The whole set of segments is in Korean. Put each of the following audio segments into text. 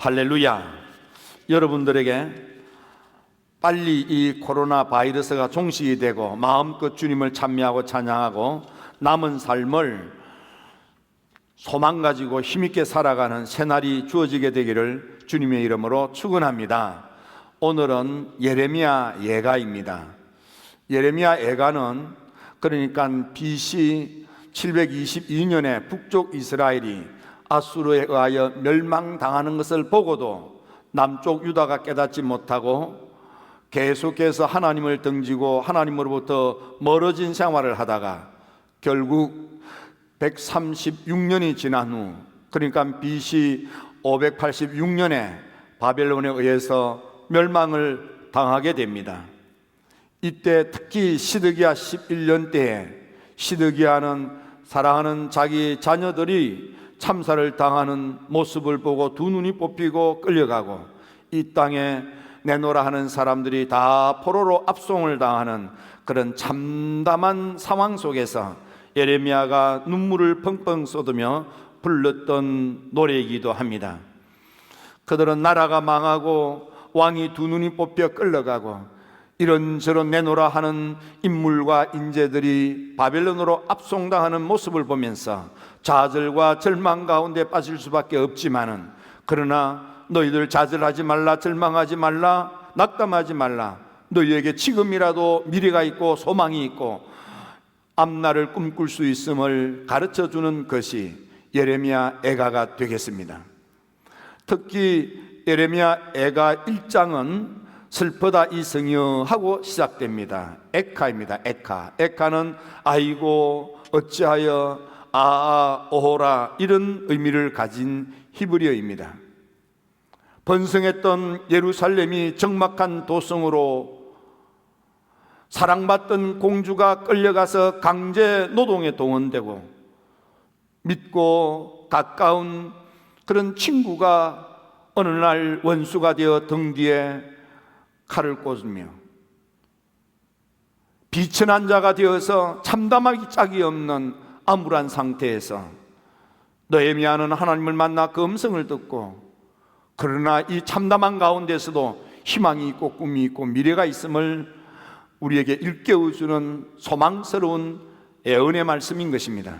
할렐루야. 여러분들에게 빨리 이 코로나 바이러스가 종식이 되고 마음껏 주님을 찬미하고 찬양하고 남은 삶을 소망 가지고 힘있게 살아가는 새날이 주어지게 되기를 주님의 이름으로 축원합니다. 오늘은 예레미야 예가입니다. 예레미야 예가는 그러니까 BC 722년에 북쪽 이스라엘이 아수르에 의하여 멸망당하는 것을 보고도 남쪽 유다가 깨닫지 못하고 계속해서 하나님을 등지고 하나님으로부터 멀어진 생활을 하다가 결국 136년이 지난 후, 그러니까 BC 586년에 바벨론에 의해서 멸망을 당하게 됩니다. 이때 특히 시드기야 11년 때에 시드기야는 사랑하는 자기 자녀들이 참사를 당하는 모습을 보고 두 눈이 뽑히고 끌려가고 이 땅에 내노라 하는 사람들이 다 포로로 압송을 당하는 그런 참담한 상황 속에서 예레미야가 눈물을 펑펑 쏟으며 불렀던 노래이기도 합니다. 그들은 나라가 망하고 왕이 두 눈이 뽑혀 끌려가고 이런저런 내노라 하는 인물과 인재들이 바벨론으로 압송당하는 모습을 보면서 좌절과 절망 가운데 빠질 수밖에 없지만은, 그러나 너희들 좌절하지 말라, 절망하지 말라, 낙담하지 말라. 너희에게 지금이라도 미래가 있고 소망이 있고 앞날을 꿈꿀 수 있음을 가르쳐주는 것이 예레미야 애가가 되겠습니다. 특히 예레미야 애가 1장은 슬퍼다 이성여 하고 시작됩니다. 에카입니다. 에카. 에카는 아이고 어찌하여 오호라 이런 의미를 가진 히브리어입니다. 번성했던 예루살렘이 적막한 도성으로 사랑받던 공주가 끌려가서 강제 노동에 동원되고 믿고 가까운 그런 친구가 어느 날 원수가 되어 등 뒤에 칼을 꽂으며 비천한 자가 되어서 참담하기 짝이 없는 암울한 상태에서 느헤미야는 하나님을 만나 그 음성을 듣고, 그러나 이 참담한 가운데서도 희망이 있고 꿈이 있고 미래가 있음을 우리에게 일깨워주는 소망스러운 애언의 말씀인 것입니다.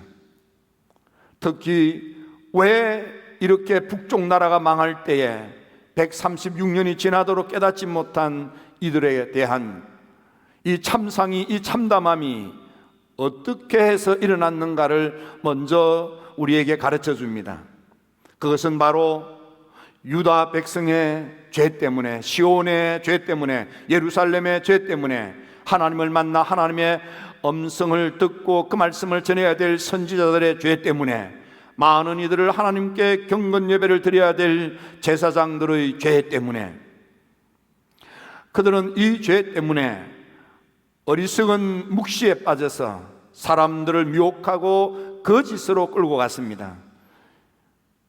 특히 왜 이렇게 북쪽 나라가 망할 때에 136년이 지나도록 깨닫지 못한 이들에 대한 이 참상이, 이 참담함이 어떻게 해서 일어났는가를 먼저 우리에게 가르쳐 줍니다. 그것은 바로 유다 백성의 죄 때문에, 시온의 죄 때문에, 예루살렘의 죄 때문에 하나님을 만나 하나님의 음성을 듣고 그 말씀을 전해야 될 선지자들의 죄 때문에, 많은 이들을 하나님께 경건 예배를 드려야 될 제사장들의 죄 때문에, 그들은 이 죄 때문에 어리석은 묵시에 빠져서 사람들을 미혹하고 거짓으로 끌고 갔습니다.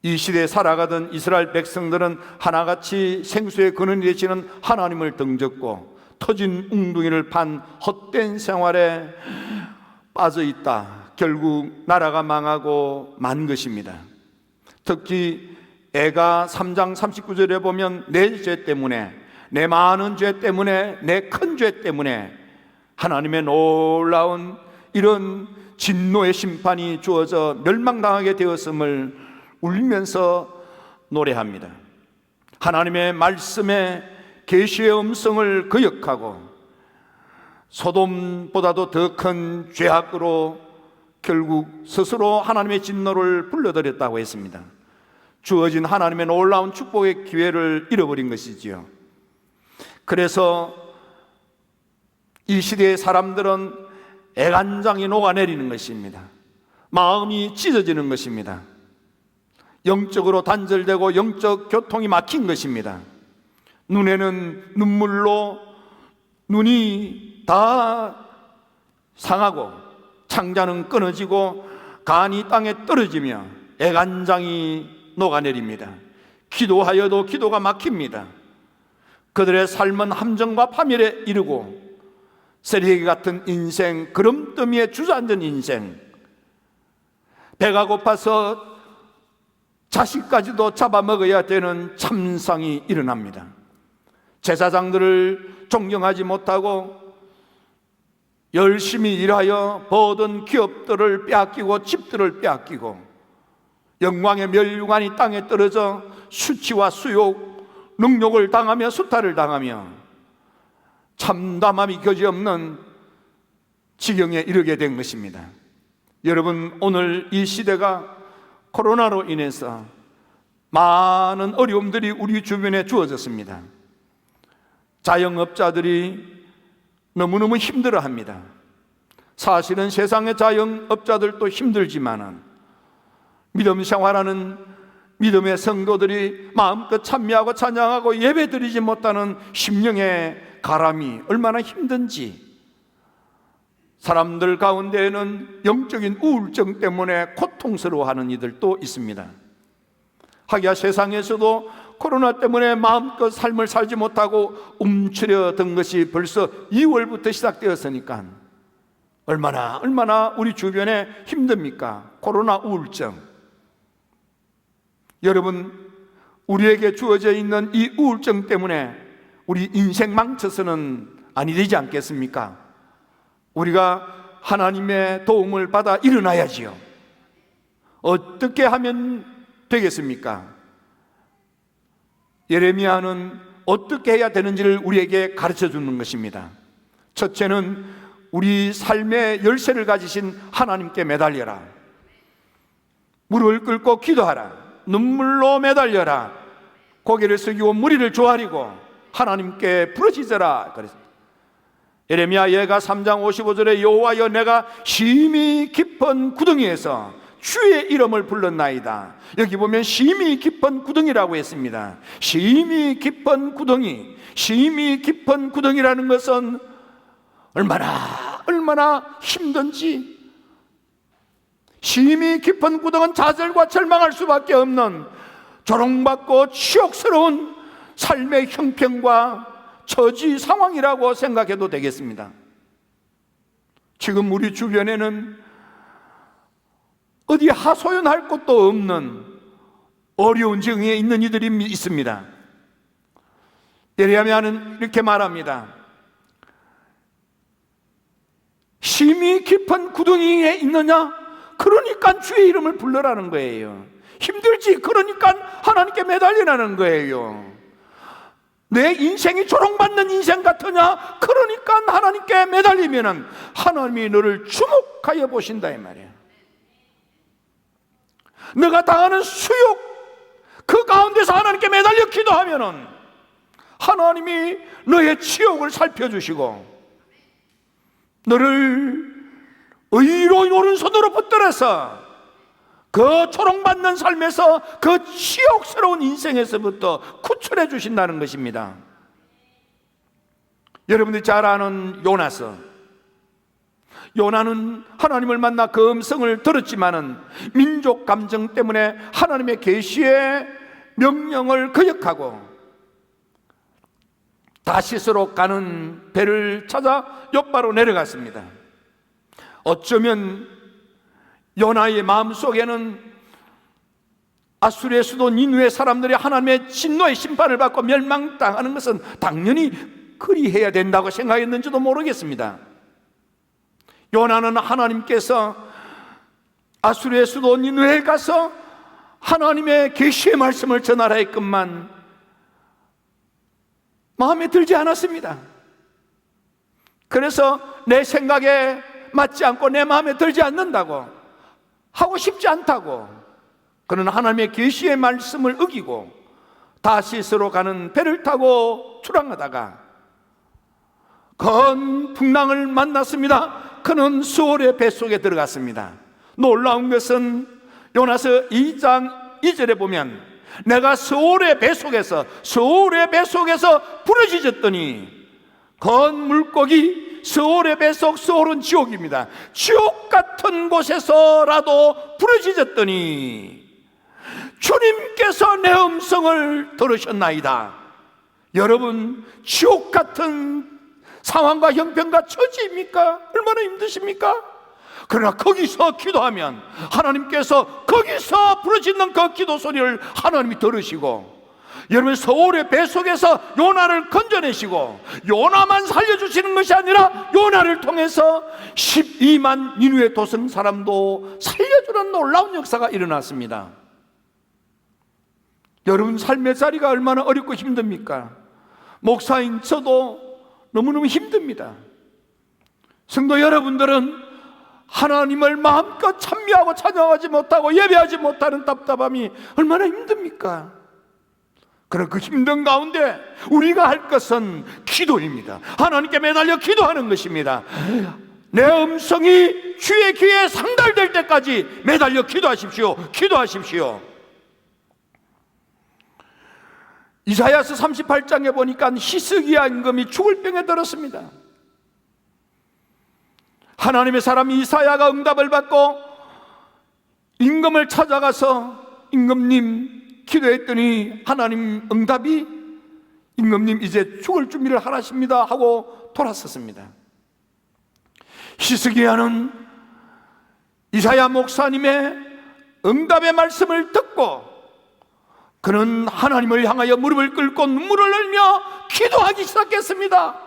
이 시대에 살아가던 이스라엘 백성들은 하나같이 생수의 근원이 되시는 하나님을 등졌고 터진 웅둥이를 판 헛된 생활에 빠져 있다. 결국 나라가 망하고 만 것입니다. 특히 애가 3장 39절에 보면 내 죄 때문에, 내 많은 죄 때문에, 내 큰 죄 때문에 하나님의 놀라운 이런 진노의 심판이 주어져 멸망당하게 되었음을 울면서 노래합니다. 하나님의 말씀에 계시의 음성을 거역하고 소돔보다도 더 큰 죄악으로 결국 스스로 하나님의 진노를 불러들였다고 했습니다. 주어진 하나님의 놀라운 축복의 기회를 잃어버린 것이지요. 그래서 이 시대의 사람들은 애간장이 녹아내리는 것입니다. 마음이 찢어지는 것입니다. 영적으로 단절되고 영적 교통이 막힌 것입니다. 눈에는 눈물로 눈이 다 상하고 창자는 끊어지고 간이 땅에 떨어지며 애간장이 녹아내립니다. 기도하여도 기도가 막힙니다. 그들의 삶은 함정과 파멸에 이르고 쓰레기 같은 인생, 그름더미에 주저앉은 인생, 배가 고파서 자식까지도 잡아먹어야 되는 참상이 일어납니다. 제사장들을 존경하지 못하고 열심히 일하여 버얻은 기업들을 빼앗기고 집들을 빼앗기고 영광의 멸류관이 땅에 떨어져 수치와 수욕, 능욕을 당하며 수탈을 당하며 참담함이 그지없는 지경에 이르게 된 것입니다. 여러분, 오늘 이 시대가 코로나로 인해서 많은 어려움들이 우리 주변에 주어졌습니다. 자영업자들이 너무너무 힘들어합니다. 사실은 세상의 자영업자들도 힘들지만은 믿음 생활하는 믿음의 성도들이 마음껏 찬미하고 찬양하고 예배드리지 못하는 심령의 가람이 얼마나 힘든지, 사람들 가운데에는 영적인 우울증 때문에 고통스러워하는 이들도 있습니다. 하기야 세상에서도 코로나 때문에 마음껏 삶을 살지 못하고 움츠려든 것이 벌써 2월부터 시작되었으니까 얼마나 우리 주변에 힘듭니까? 코로나 우울증. 여러분, 우리에게 주어져 있는 이 우울증 때문에 우리 인생 망쳐서는 아니 되지 않겠습니까? 우리가 하나님의 도움을 받아 일어나야지요. 어떻게 하면 되겠습니까? 예레미야는 어떻게 해야 되는지를 우리에게 가르쳐 주는 것입니다. 첫째는 우리 삶의 열쇠를 가지신 하나님께 매달려라. 무릎을 꿇고 기도하라. 눈물로 매달려라. 고개를 숙이고 무리를 조아리고 하나님께 부르짖어라. 그랬습니다. 예레미야 예가 3장 55절에 여호와여 내가 심히 깊은 구덩이에서 주의 이름을 불렀나이다. 여기 보면 심히 깊은 구덩이라고 했습니다. 심히 깊은 구덩이. 심히 깊은 구덩이라는 것은 얼마나 힘든지, 심히 깊은 구덩은 좌절과 절망할 수밖에 없는 조롱받고 치욕스러운 삶의 형편과 처지 상황이라고 생각해도 되겠습니다. 지금 우리 주변에는 어디 하소연할 곳도 없는 어려운 지경에 있는 이들이 있습니다. 예레미야는 이렇게 말합니다. 심히 깊은 구덩이에 있느냐? 그러니까 주의 이름을 불러라는 거예요. 힘들지? 그러니까 하나님께 매달리라는 거예요. 내 인생이 조롱받는 인생 같으냐? 그러니까 하나님께 매달리면 하나님이 너를 주목하여 보신다 이 말이에요. 너가 당하는 수욕, 그 가운데서 하나님께 매달려 기도하면 하나님이 너의 치욕을 살펴주시고 너를 의로운 오른손으로 붙들어서 그 조롱받는 삶에서 그 치욕스러운 인생에서부터 구출해 주신다는 것입니다. 여러분들이 잘 아는 요나는 하나님을 만나 그 음성을 들었지만은 민족 감정 때문에 하나님의 계시의 명령을 거역하고 다시스로 가는 배를 찾아 욥바로 내려갔습니다. 어쩌면 요나의 마음속에는 아수르의 수도 니느웨 사람들이 하나님의 진노의 심판을 받고 멸망당하는 것은 당연히 그리해야 된다고 생각했는지도 모르겠습니다. 요나는 하나님께서 아수르의 수도 니느웨에 가서 하나님의 계시의 말씀을 전하라 했건만 마음에 들지 않았습니다. 그래서 내 생각에 맞지 않고 내 마음에 들지 않는다고, 하고 싶지 않다고 그는 하나님의 계시의 말씀을 어기고 다시스로 가는 배를 타고 출항하다가 건 풍랑을 만났습니다. 그는 수월의 뱃속에 들어갔습니다. 놀라운 것은 요나서 2장 2절에 보면 내가 수월의 뱃속에서 부르짖었더니 건 물고기 수월의 뱃속, 수월은 지옥입니다. 지옥 같은 곳에서라도 부르짖었더니 주님께서 내 음성을 들으셨나이다. 여러분, 지옥 같은 상황과 형편과 처지입니까? 얼마나 힘드십니까? 그러나 거기서 기도하면 하나님께서 거기서 부르짖는 그 기도 소리를 하나님이 들으시고, 여러분 서울의 뱃속에서 요나를 건져내시고, 요나만 살려주시는 것이 아니라 요나를 통해서 12만 니누의 도성 사람도 살려주는 놀라운 역사가 일어났습니다. 여러분 삶의 자리가 얼마나 어렵고 힘듭니까? 목사인 저도 너무너무 힘듭니다. 성도 여러분들은 하나님을 마음껏 찬미하고 찬양하지 못하고 예배하지 못하는 답답함이 얼마나 힘듭니까? 그런 그 힘든 가운데 우리가 할 것은 기도입니다. 하나님께 매달려 기도하는 것입니다. 내 음성이 주의 귀에 상달될 때까지 매달려 기도하십시오. 기도하십시오. 이사야서 38장에 보니까 히스기야 임금이 죽을 병에 들었습니다. 하나님의 사람 이사야가 응답을 받고 임금을 찾아가서 임금님 기도했더니 하나님 응답이 임금님 이제 죽을 준비를 하라십니다 하고 돌아섰습니다. 히스기야는 이사야 목사님의 응답의 말씀을 듣고 그는 하나님을 향하여 무릎을 꿇고 눈물을 흘리며 기도하기 시작했습니다.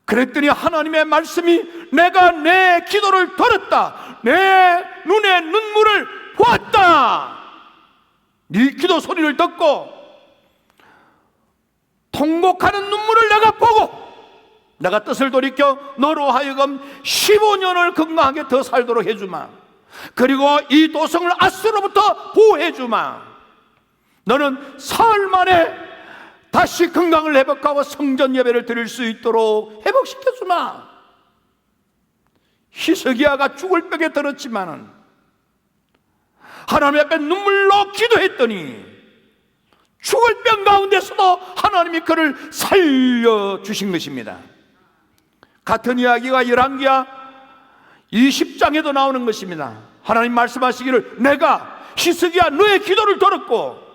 그랬더니 하나님의 말씀이 내가 내 기도를 들었다. 내 눈에 눈물을 보았다. 네 기도 소리를 듣고 통곡하는 눈물을 내가 보고 내가 뜻을 돌이켜 너로 하여금 15년을 건강하게 더 살도록 해주마. 그리고 이 도성을 아수로부터 보호해주마. 너는 사흘 만에 다시 건강을 회복하고 성전 예배를 드릴 수 있도록 회복시켜주마. 히스기야가 죽을 벽에 들었지만은 하나님 앞에 눈물로 기도했더니 죽을 병 가운데서도 하나님이 그를 살려주신 것입니다. 같은 이야기가 열왕기야 20장에도 나오는 것입니다. 하나님 말씀하시기를 내가 히스기야 너의 기도를 들었고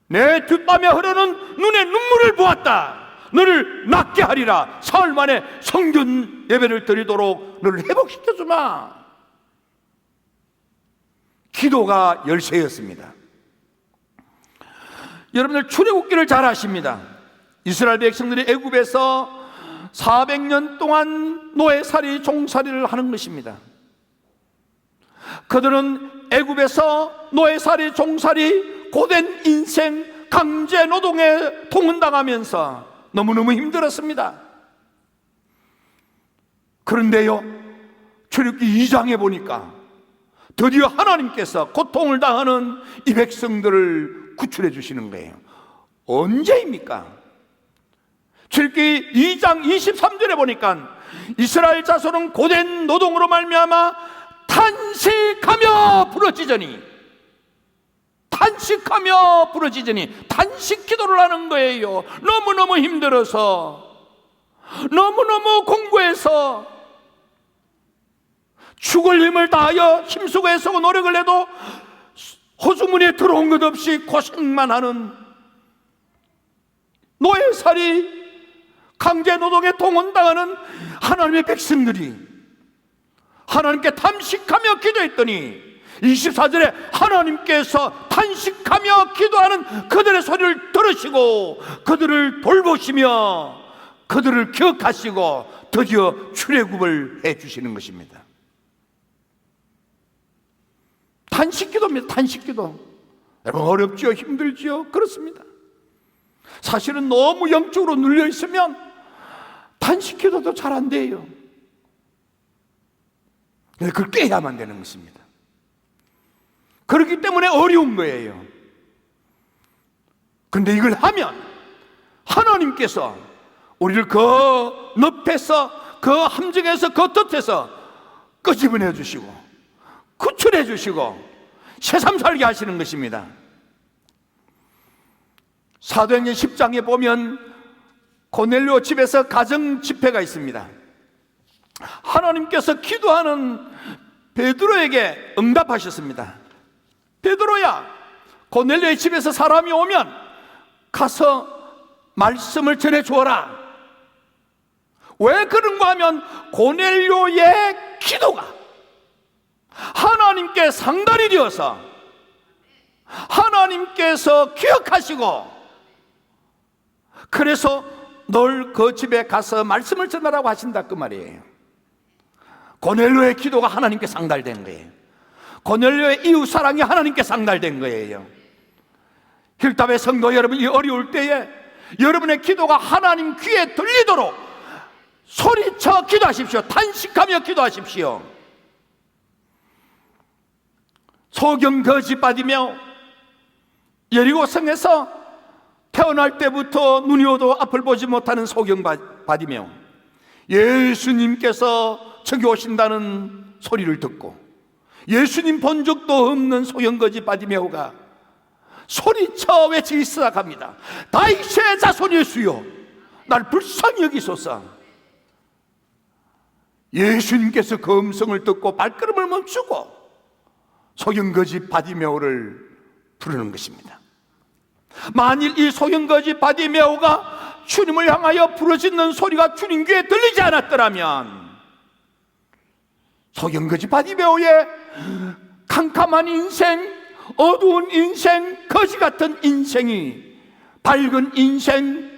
내 뒷밤에 흐르는 눈의 눈물을 보았다. 너를 낫게 하리라. 사흘 만에 성전 예배를 드리도록 너를 회복시켜주마. 기도가 열쇠였습니다. 여러분들 출애굽기를 잘 아십니다. 이스라엘 백성들이 애굽에서 400년 동안 노예살이 종살이를 하는 것입니다. 그들은 애굽에서 노예살이 종살이 고된 인생 강제 노동에 동원당하면서 너무너무 힘들었습니다. 그런데요, 출애굽기 2장에 보니까 드디어 하나님께서 고통을 당하는 이 백성들을 구출해 주시는 거예요. 언제입니까? 출애굽기 2장 23절에 보니까 이스라엘 자손은 고된 노동으로 말미암아 탄식하며 부르짖으니 단식 기도를 하는 거예요. 너무너무 힘들어서, 너무너무 공고해서 죽을 힘을 다하여 힘쓰고 애쓰고 노력을 해도 호수문에 들어온 것 없이 고생만 하는 노예살이 강제노동에 동원당하는 하나님의 백성들이 하나님께 탄식하며 기도했더니 24절에 하나님께서 탄식하며 기도하는 그들의 소리를 들으시고 그들을 돌보시며 그들을 기억하시고 드디어 출애굽을 해주시는 것입니다. 탄식기도입니다. 탄식기도. 여러분 어렵지요? 힘들지요? 그렇습니다. 사실은 너무 영적으로 눌려 있으면 탄식기도도 잘 안 돼요. 그걸 깨야만 되는 것입니다. 그렇기 때문에 어려운 거예요. 그런데 이걸 하면 하나님께서 우리를 그 늪에서 그 함정에서 그 덫에서 끄집어내 주시고 구출해 주시고 새삼 살게 하시는 것입니다. 사도행전 10장에 보면 고넬료 집에서 가정 집회가 있습니다. 하나님께서 기도하는 베드로에게 응답하셨습니다. 베드로야, 고넬료의 집에서 사람이 오면 가서 말씀을 전해 주어라. 왜 그런가 하면 고넬료의 기도가 하나님께 상달이 되어서 하나님께서 기억하시고, 그래서 널 그 집에 가서 말씀을 전하라고 하신다 그 말이에요. 고넬료의 기도가 하나님께 상달된 거예요. 고넬료의 이웃사랑이 하나님께 상달된 거예요. 힐답의 성도 여러분, 이 어려울 때에 여러분의 기도가 하나님 귀에 들리도록 소리쳐 기도하십시오. 탄식하며 기도하십시오. 소경 거지 빠지며 여리고 성에서 태어날 때부터 눈이 오도 앞을 보지 못하는 소경 빠지며 예수님께서 저기 오신다는 소리를 듣고 예수님 본 적도 없는 소경거지 바디메오가 소리쳐 외치기 시작합니다. 다윗의 자손 예수여, 날 불쌍히 여기소서. 예수님께서 그 음성을 듣고 발걸음을 멈추고 소경거지 바디메오를 부르는 것입니다. 만일 이 소경거지 바디메오가 주님을 향하여 부르짖는 소리가 주님 귀에 들리지 않았더라면 소경거지 바디메오의 캄캄한 인생, 어두운 인생, 거지 같은 인생이 밝은 인생,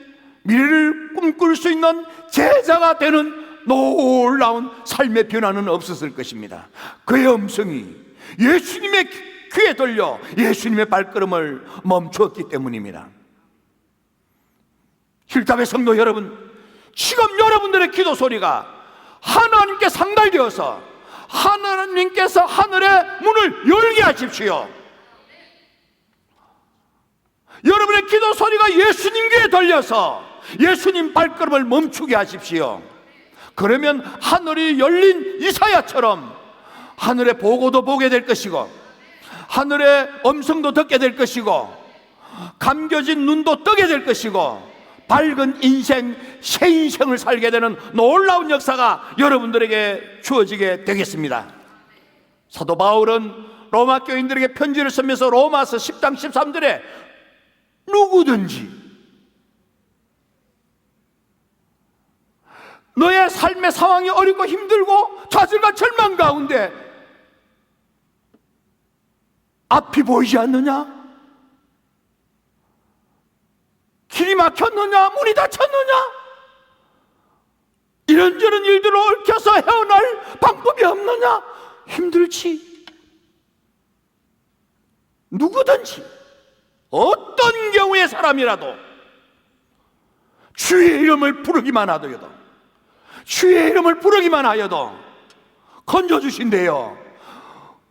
미래를 꿈꿀 수 있는 제자가 되는 놀라운 삶의 변화는 없었을 것입니다. 그의 음성이 예수님의 귀에 들려 예수님의 발걸음을 멈추었기 때문입니다. 힐답의 성도 여러분, 지금 여러분들의 기도 소리가 하나님께 상달되어서 하나님께서 하늘의 문을 열게 하십시오. 여러분의 기도 소리가 예수님 귀에 들려서 예수님 발걸음을 멈추게 하십시오. 그러면 하늘이 열린 이사야처럼 하늘의 보고도 보게 될 것이고 하늘의 음성도 듣게 될 것이고 감겨진 눈도 뜨게 될 것이고 밝은 인생, 새 인생을 살게 되는 놀라운 역사가 여러분들에게 주어지게 되겠습니다. 사도 바울은 로마 교인들에게 편지를 쓰면서 로마서 10장 13절에 누구든지 너의 삶의 상황이 어렵고 힘들고 좌절과 절망 가운데 앞이 보이지 않느냐? 길이 막혔느냐? 문이 닫혔느냐? 이런저런 일들로 얽혀서 헤어날 방법이 없느냐? 힘들지. 누구든지 어떤 경우의 사람이라도 주의 이름을 부르기만 하더라도 주의 이름을 부르기만 하여도 건져주신대요,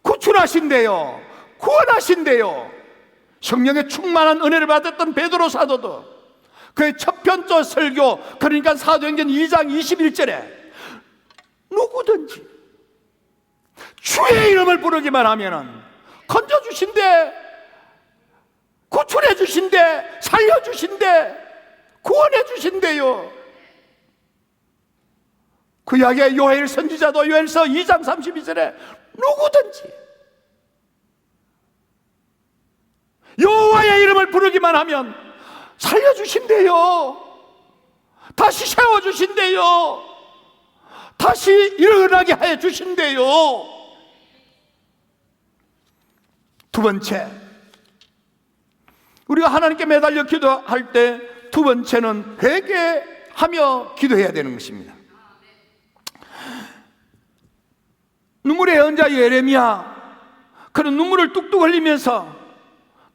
구출하신대요, 구원하신대요. 성령의 충만한 은혜를 받았던 베드로 사도도 그의 첫 편조 설교, 그러니까 사도행전 2장 21절에 누구든지 주의 이름을 부르기만 하면은 건져주신대, 구출해주신대, 살려주신대, 구원해주신대요. 그 이야기에 요엘 선지자도 요엘서 2장 32절에 누구든지 여호와의 이름을 부르기만 하면 살려주신대요, 다시 세워주신대요, 다시 일어나게 해 주신대요. 두 번째, 우리가 하나님께 매달려 기도할 때 두 번째는 회개하며 기도해야 되는 것입니다. 눈물의 연자 예레미야, 그는 눈물을 뚝뚝 흘리면서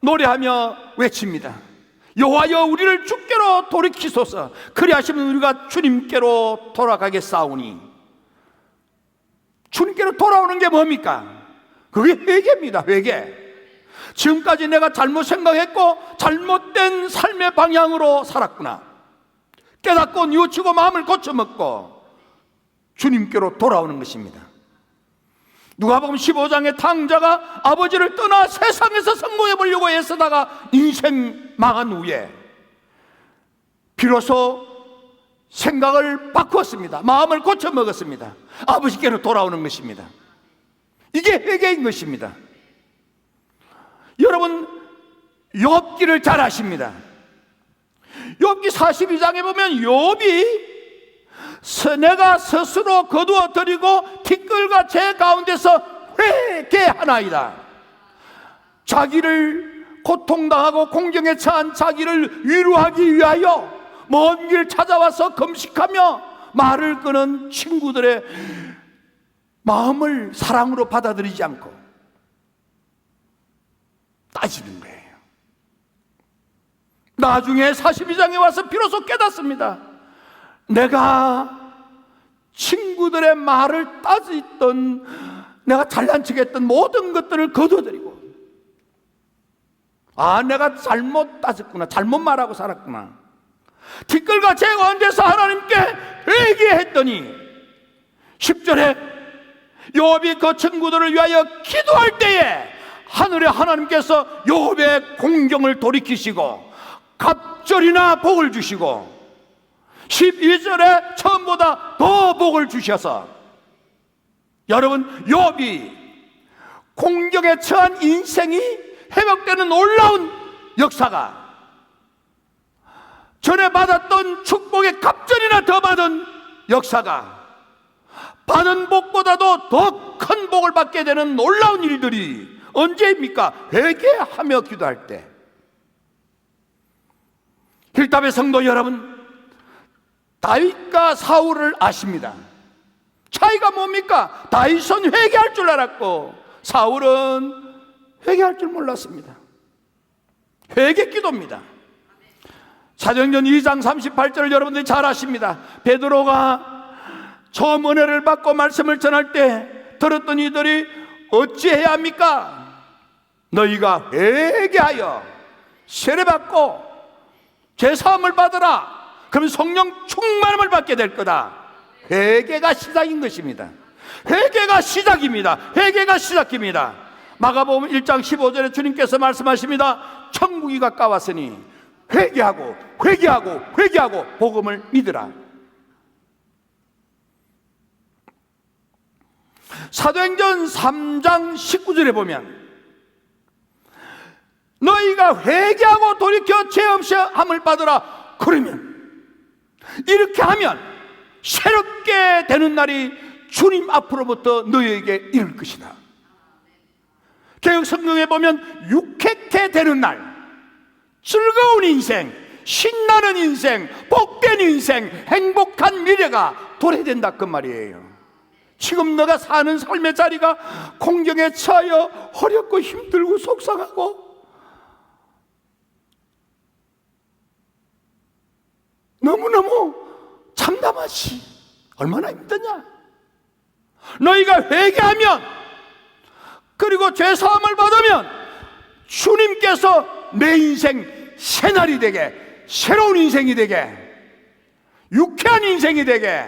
노래하며 외칩니다. 여호와여, 우리를 주께로 돌이키소서. 그리하시면 우리가 주님께로 돌아가겠사오니. 주님께로 돌아오는 게 뭡니까? 그게 회개입니다. 회개. 지금까지 내가 잘못 생각했고 잘못된 삶의 방향으로 살았구나. 깨닫고 뉘우치고 마음을 고쳐먹고 주님께로 돌아오는 것입니다. 누가복음 15장의 탕자가 아버지를 떠나 세상에서 성공해 보려고 애쓰다가 인생 망한 후에 비로소 생각을 바꾸었습니다. 마음을 고쳐 먹었습니다. 아버지께로 돌아오는 것입니다. 이게 회개인 것입니다. 여러분, 욥기를 잘 아십니다. 욥기 42장에 보면 욥이 내가 스스로 거두어 드리고 티끌과 재 가운데서 회개하나이다. 자기를 고통당하고 공경에 처한 자기를 위로하기 위하여 먼 길 찾아와서 금식하며 말을 끄는 친구들의 마음을 사랑으로 받아들이지 않고 따지는 거예요. 나중에 42장에 와서 비로소 깨닫습니다. 내가 친구들의 말을 따지던, 내가 잘난 척했던 모든 것들을 거둬들이고, 내가 잘못 따졌구나, 잘못 말하고 살았구나. 티끌과 재 가운데서 하나님께 회개했더니 10절에 요압이 그 친구들을 위하여 기도할 때에 하늘의 하나님께서 요압의 공경을 돌이키시고 갑절이나 복을 주시고 12절에 처음보다 더 복을 주셔서, 여러분, 요압이 공경에 처한 인생이 회복되는 놀라운 역사가 전에 받았던 축복의 갑절이나 더 받은 역사가, 받은 복보다도 더 큰 복을 받게 되는 놀라운 일들이 언제입니까? 회개하며 기도할 때. 힐답의 성도 여러분, 다윗과 사울을 아십니다. 차이가 뭡니까? 다윗은 회개할 줄 알았고 사울은 회개할 줄 몰랐습니다. 회개 기도입니다. 사도행전 2장 38절을 여러분들이 잘 아십니다. 베드로가 처음 은혜를 받고 말씀을 전할 때 들었던 이들이 어찌해야 합니까? 너희가 회개하여 세례받고 제사함을 받으라. 그러면 성령 충만함을 받게 될 거다. 회개가 시작인 것입니다. 회개가 시작입니다. 회개가 시작입니다. 마가복음 1장 15절에 주님께서 말씀하십니다. 천국이 가까웠으니 회개하고 회개하고 회개하고 복음을 믿으라. 사도행전 3장 19절에 보면 너희가 회개하고 돌이켜 죄 없이 함을 받으라. 그러면, 이렇게 하면 새롭게 되는 날이 주님 앞으로부터 너희에게 이를 것이다. 개역 성경에 보면 육획해 되는 날, 즐거운 인생, 신나는 인생, 복된 인생, 행복한 미래가 도래된다 그 말이에요. 지금 너가 사는 삶의 자리가 공경에 처하여 어렵고 힘들고 속상하고 너무너무 참담하지. 얼마나 힘드냐. 너희가 회개하면, 그리고 죄사함을 받으면 주님께서 내 인생 새날이 되게, 새로운 인생이 되게, 유쾌한 인생이 되게,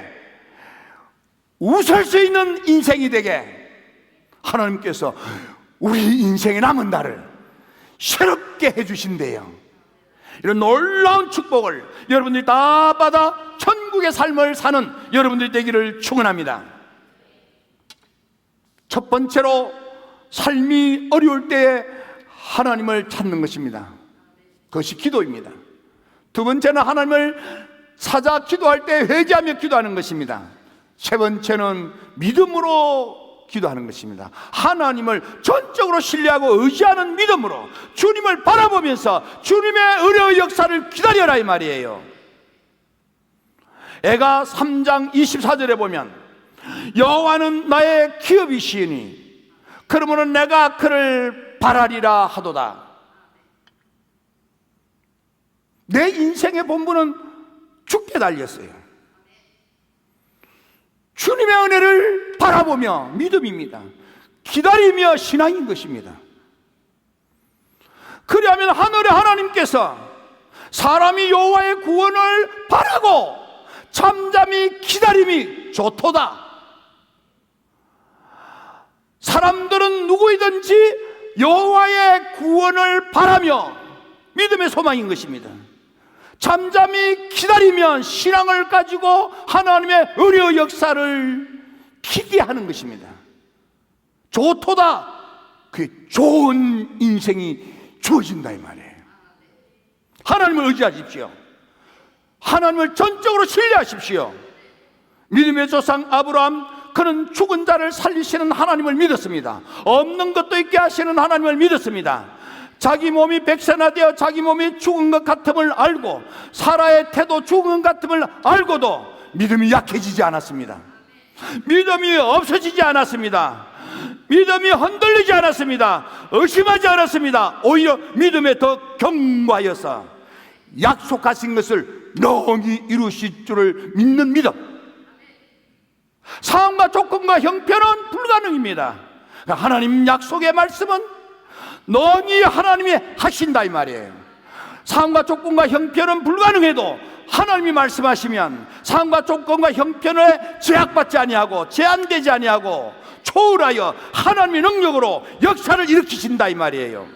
웃을 수 있는 인생이 되게 하나님께서 우리 인생에 남은 날을 새롭게 해주신대요. 이런 놀라운 축복을 여러분들이 다 받아 천국의 삶을 사는 여러분들이 되기를 축원합니다. 첫 번째로, 삶이 어려울 때에 하나님을 찾는 것입니다. 그것이 기도입니다. 두 번째는 하나님을 찾아 기도할 때 회개하며 기도하는 것입니다. 세 번째는 믿음으로 기도하는 것입니다. 하나님을 전적으로 신뢰하고 의지하는 믿음으로 주님을 바라보면서 주님의 은혜의 역사를 기다려라 이 말이에요. 애가 3장 24절에 보면 여호와는 나의 기업이시니 그러므로 내가 그를 바라리라 하도다. 내 인생의 본분은 주께 달렸어요. 주님의 은혜를 바라보며 믿음입니다. 기다리며 신앙인 것입니다. 그리하면 하늘의 하나님께서 사람이 여호와의 구원을 바라고 잠잠히 기다림이 좋도다. 사람들은 누구이든지 여호와의 구원을 바라며 믿음의 소망인 것입니다. 잠잠히 기다리면 신앙을 가지고 하나님의 은혜의 역사를 기대하는 것입니다. 좋도다. 그 좋은 인생이 주어진다 이 말이에요. 하나님을 의지하십시오. 하나님을 전적으로 신뢰하십시오. 믿음의 조상 아브라함, 그는 죽은 자를 살리시는 하나님을 믿었습니다. 없는 것도 있게 하시는 하나님을 믿었습니다. 자기 몸이 백세나 자기 몸이 죽은 것 같음을 알고, 사라의 태도 죽은 것 같음을 알고도 믿음이 약해지지 않았습니다. 믿음이 없어지지 않았습니다. 믿음이 흔들리지 않았습니다. 의심하지 않았습니다. 오히려 믿음에 더 견고하여서 약속하신 것을 능히 이루실 줄을 믿는 믿음. 상황과 조건과 형편은 불가능입니다. 하나님 약속의 말씀은 능히 하나님이 하신다 이 말이에요. 상황과 조건과 형편은 불가능해도 하나님이 말씀하시면 상황과 조건과 형편에 제약받지 아니하고 제한되지 아니하고 초월하여 하나님의 능력으로 역사를 일으키신다 이 말이에요.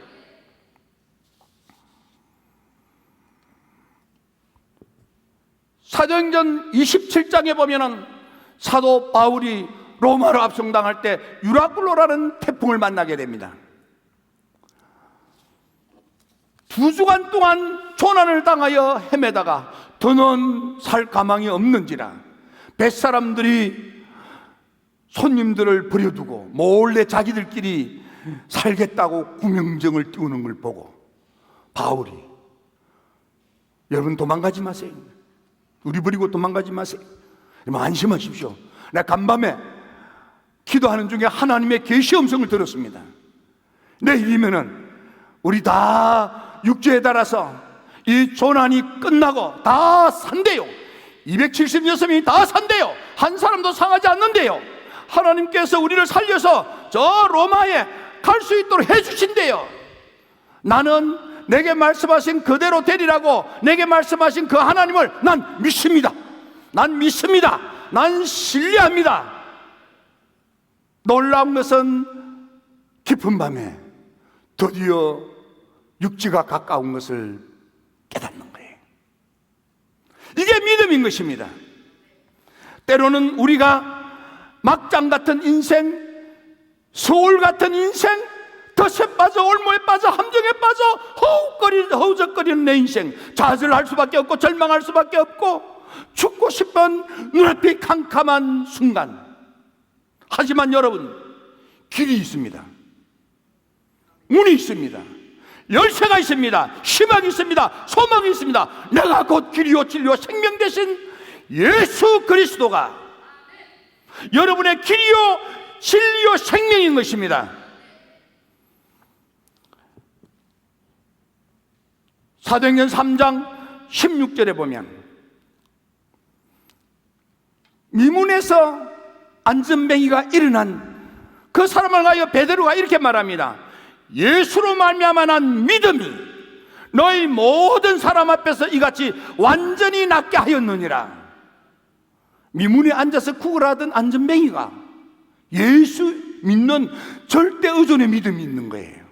사도행전 27장에 보면은 사도 바울이 로마로 압송당할 때 유라굴로라는 태풍을 만나게 됩니다. 2주간 동안 조난을 당하여 헤매다가 더는 살 가망이 없는지라 뱃사람들이 손님들을 버려두고 몰래 자기들끼리 살겠다고 구명정을 띄우는 걸 보고 바울이, 여러분 도망가지 마세요. 우리 버리고 도망가지 마세요. 안심하십시오. 내가 간밤에 기도하는 중에 하나님의 계시 음성을 들었습니다. 내일이면은 우리 다 육지에 달아서 이 조난이 끝나고 다 산대요. 276명이 다 산대요. 한 사람도 상하지 않는데요. 하나님께서 우리를 살려서 저 로마에 갈 수 있도록 해주신대요. 나는 내게 말씀하신 그대로 되리라고 내게 말씀하신 그 하나님을 난 믿습니다. 난 믿습니다. 난 신뢰합니다. 놀라운 것은 깊은 밤에 드디어 육지가 가까운 것을 깨닫는 거예요. 이게 믿음인 것입니다. 때로는 우리가 막장 같은 인생, 소울 같은 인생, 덫에 빠져 올무에 빠져 함정에 빠져 허우적거리는 내 인생, 좌절할 수밖에 없고 절망할 수밖에 없고 죽고 싶은 눈앞이 캄캄한 순간, 하지만 여러분, 길이 있습니다. 문이 있습니다. 열쇠가 있습니다. 희망이 있습니다. 소망이 있습니다. 내가 곧 길이요 진리요 생명 되신 예수 그리스도가 여러분의 길이요 진리요 생명인 것입니다. 사도행전 3장 16절에 보면 미문에서 안전뱅이가 일어난 그 사람을 가여 베드로가 이렇게 말합니다. 예수로 말미암아 난 믿음이 너희 모든 사람 앞에서 이같이 완전히 낫게 하였느니라. 미문에 앉아서 구걸하던 안전뱅이가 예수 믿는 절대 의존의 믿음이 있는 거예요.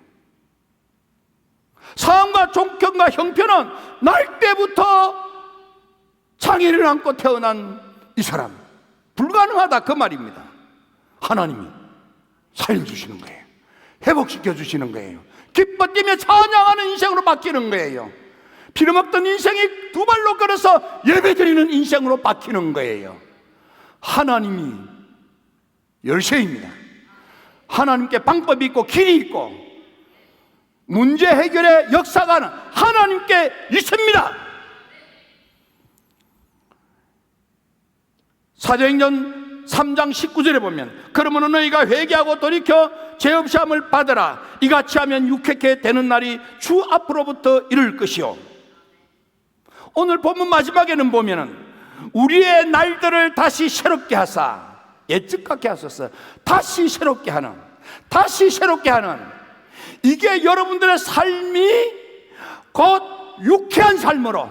상황과 종편과 형편은 날 때부터 장애를 안고 태어난 이 사람 불가능하다 그 말입니다. 하나님이 살려주시는 거예요. 회복시켜 주시는 거예요. 기뻐 뛰며 찬양하는 인생으로 바뀌는 거예요. 빌어먹던 인생이 두 발로 걸어서 예배드리는 인생으로 바뀌는 거예요. 하나님이 열쇠입니다. 하나님께 방법이 있고 길이 있고 문제 해결의 역사가 하나님께 있습니다. 사도행전 3장 19절에 보면 그러므로 너희가 회개하고 돌이켜 죄 없이 함을 받으라. 이같이 하면 유쾌케 되는 날이 주 앞으로부터 이를 것이요. 오늘 본문 마지막에는 보면은 우리의 날들을 다시 새롭게 하사, 예측 같게 하소서. 다시 새롭게 하는 이게 여러분들의 삶이 곧 유쾌한 삶으로,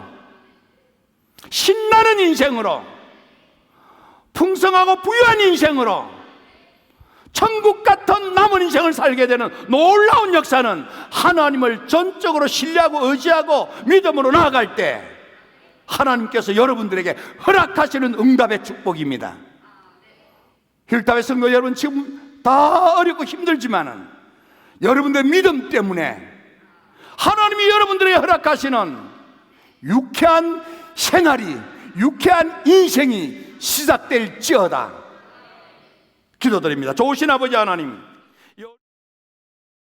신나는 인생으로, 풍성하고 부유한 인생으로, 천국 같은 남은 인생을 살게 되는 놀라운 역사는 하나님을 전적으로 신뢰하고 의지하고 믿음으로 나아갈 때 하나님께서 여러분들에게 허락하시는 응답의 축복입니다. 힐탑의 성도 여러분, 지금 다 어렵고 힘들지만은 여러분들의 믿음 때문에 하나님이 여러분들에게 허락하시는 유쾌한 생활이, 유쾌한 인생이 시작될지어다. 기도드립니다. 좋으신 아버지 하나님,